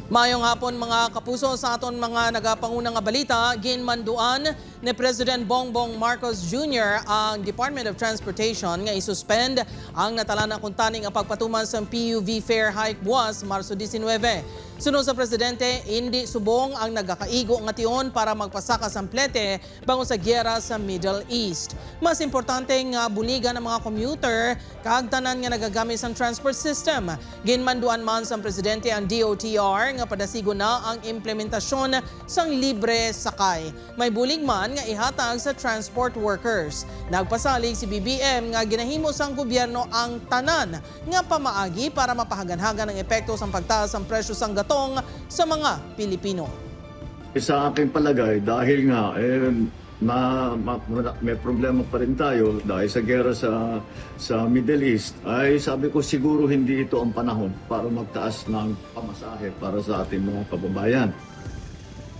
Mayong hapon mga kapuso sa aton mga nagapangunang nga balita, ginmanduan ni President Bongbong Marcos Jr. ang Department of Transportation nga isuspend ang natala na kuntaning ang pagpatuman sa PUV fare hike buwas Marso 19. Sunod sa presidente, hindi subong ang nagakaigo nga tion para magpasaka samplete bangon sa gyera sa Middle East. Mas importante nga buligan ng mga commuter kag tanan nga nagagamit sa transport system. Ginmanduan man sa presidente ang DOTR nga padasigo na ang implementasyon sang libre sakay. May bulig man nga ihatag sa transport workers. Nagpasalig si BBM nga ginahimo sang gobyerno ang tanan nga pamaagi para mapahaganhagan ang epekto sang pagtaas ang presyo sang gatong sa mga Pilipino. Sa aking palagay, dahil nga may problema pa rin tayo dahil sa gera sa Middle East, ay sabi ko siguro hindi ito ang panahon para magtaas ng pamasahe para sa ating mga kababayan.